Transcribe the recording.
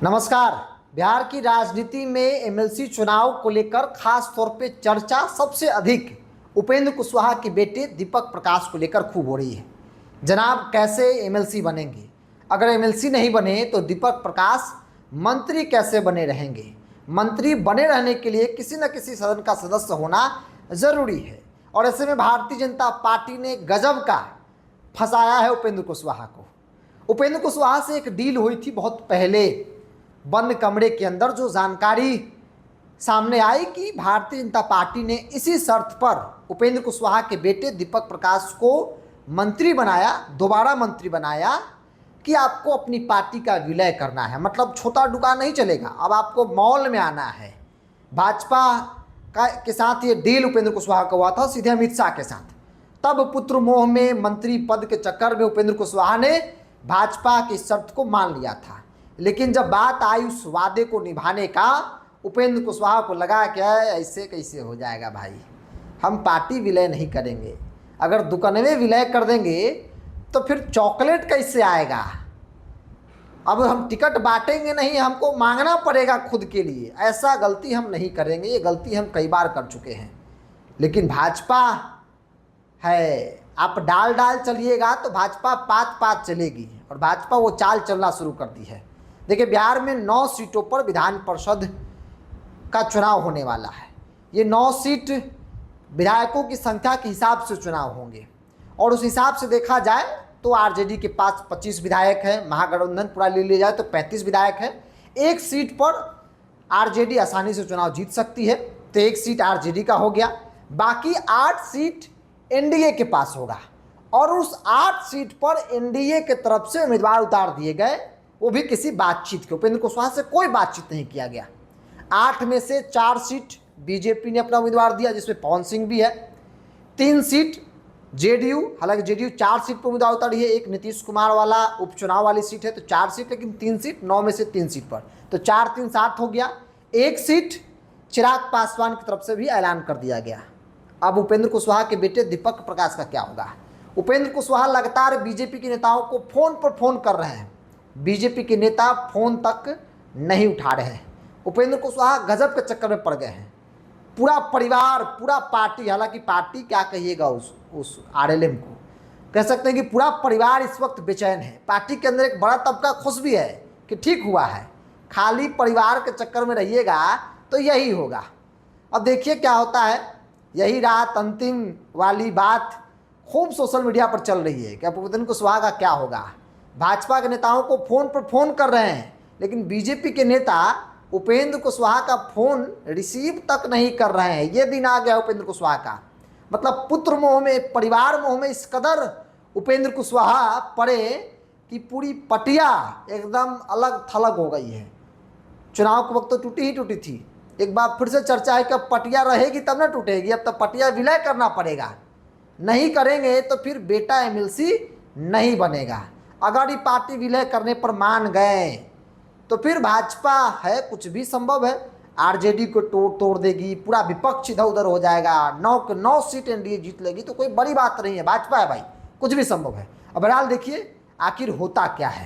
नमस्कार। बिहार की राजनीति में एमएलसी चुनाव को लेकर खास तौर पे चर्चा सबसे अधिक उपेंद्र कुशवाहा के बेटे दीपक प्रकाश को लेकर खूब हो रही है। जनाब कैसे एमएलसी बनेंगे, अगर एमएलसी नहीं बने तो दीपक प्रकाश मंत्री कैसे बने रहेंगे। मंत्री बने रहने के लिए किसी न किसी सदन का सदस्य होना ज़रूरी है और ऐसे में भारतीय जनता पार्टी ने गजब का फंसाया है उपेंद्र कुशवाहा को। उपेंद्र कुशवाहा से एक डील हुई थी बहुत पहले बंद कमरे के अंदर, जो जानकारी सामने आई कि भारतीय जनता पार्टी ने इसी शर्त पर उपेंद्र कुशवाहा के बेटे दीपक प्रकाश को मंत्री बनाया, दोबारा मंत्री बनाया कि आपको अपनी पार्टी का विलय करना है। मतलब छोटा डुका नहीं चलेगा, अब आपको मॉल में आना है। भाजपा के साथ ये डील उपेंद्र कुशवाहा का हुआ था सीधे अमित शाह के साथ। तब पुत्र मोह में मंत्री पद के चक्कर में उपेंद्र कुशवाहा ने भाजपा की शर्त को मान लिया था, लेकिन जब बात आई उस वादे को निभाने का, उपेंद्र कुशवाहा को लगा क्या ऐसे कैसे हो जाएगा भाई, हम पार्टी विलय नहीं करेंगे। अगर दुकानवे विलय कर देंगे तो फिर चॉकलेट कैसे आएगा। अब हम टिकट बांटेंगे नहीं, हमको मांगना पड़ेगा खुद के लिए। ऐसा गलती हम नहीं करेंगे, ये गलती हम कई बार कर चुके हैं। लेकिन भाजपा है, आप डाल डाल चलिएगा तो भाजपा पात पात चलेगी और भाजपा वो चाल चलना शुरू कर दी है। देखिए, बिहार में 9 सीटों पर विधान परिषद का चुनाव होने वाला है। ये 9 सीट विधायकों की संख्या के हिसाब से चुनाव होंगे और उस हिसाब से देखा जाए तो आरजेडी के पास 25 विधायक हैं, महागठबंधन पूरा ले लिया जाए तो 35 विधायक हैं। एक सीट पर आरजेडी आसानी से चुनाव जीत सकती है, तो एक सीट आरजेडी का हो गया। बाकी 8 सीट एनडीए के पास होगा और उस 8 सीट पर एनडीए के तरफ से उम्मीदवार उतार दिए गए, वो भी किसी बातचीत के। उपेंद्र कुशवाहा से कोई बातचीत नहीं किया गया। 8 में से 4 सीट बीजेपी ने अपना उम्मीदवार दिया, जिसमें पवन सिंह भी है। 3 सीट जेडीयू, हालांकि जेडीयू 4 सीट पर उम्मीदवार उतारी है। एक नीतीश कुमार वाला उपचुनाव वाली सीट है तो 4 सीट, लेकिन 3 सीट 9 में से 3 सीट पर, तो 4 3 7 हो गया। एक सीट चिराग पासवान की तरफ से भी ऐलान कर दिया गया। अब उपेंद्र कुशवाहा के बेटे दीपक प्रकाश का क्या होगा। उपेंद्र कुशवाहा लगातार बीजेपी के नेताओं को फोन पर फोन कर रहे हैं, बीजेपी के नेता फोन तक नहीं उठा रहे हैं। उपेंद्र कुशवाहा गजब के चक्कर में पड़ गए हैं। पूरा परिवार, पूरा पार्टी, हालांकि पार्टी क्या कहिएगा उस आरएलएम को, कह सकते हैं कि पूरा परिवार इस वक्त बेचैन है। पार्टी के अंदर एक बड़ा तबका खुश भी है कि ठीक हुआ है, खाली परिवार के चक्कर में रहिएगा तो यही होगा। अब देखिए क्या होता है। यही रात अंतिम वाली बात खूब सोशल मीडिया पर चल रही है कि अब उपेंद्र कुशवाहा का क्या होगा। भाजपा के नेताओं को फोन पर फोन कर रहे हैं, लेकिन बीजेपी के नेता उपेंद्र कुशवाहा का फोन रिसीव तक नहीं कर रहे हैं। ये दिन आ गया उपेंद्र कुशवाहा का। मतलब पुत्र मोह में, परिवार मोह में इस कदर उपेंद्र कुशवाहा पड़े कि पूरी पटिया एकदम अलग थलग हो गई है। चुनाव के वक्त तो टूटी ही टूटी थी। एक बार फिर से चर्चा है कि अब पटिया रहेगी तब ना टूटेगी। अब तो पटिया विलय करना पड़ेगा, नहीं करेंगे तो फिर बेटा एमएलसी नहीं बनेगा। अगर ये पार्टी विलय करने पर मान गए तो फिर भाजपा है, कुछ भी संभव है। आरजेडी को तोड़ देगी, पूरा विपक्ष इधर उधर हो जाएगा, 9 के 9 सीट एनडीए जीत लेगी, तो कोई बड़ी बात नहीं है। भाजपा है भाई, कुछ भी संभव है। अब बहरहाल देखिए आखिर होता क्या है।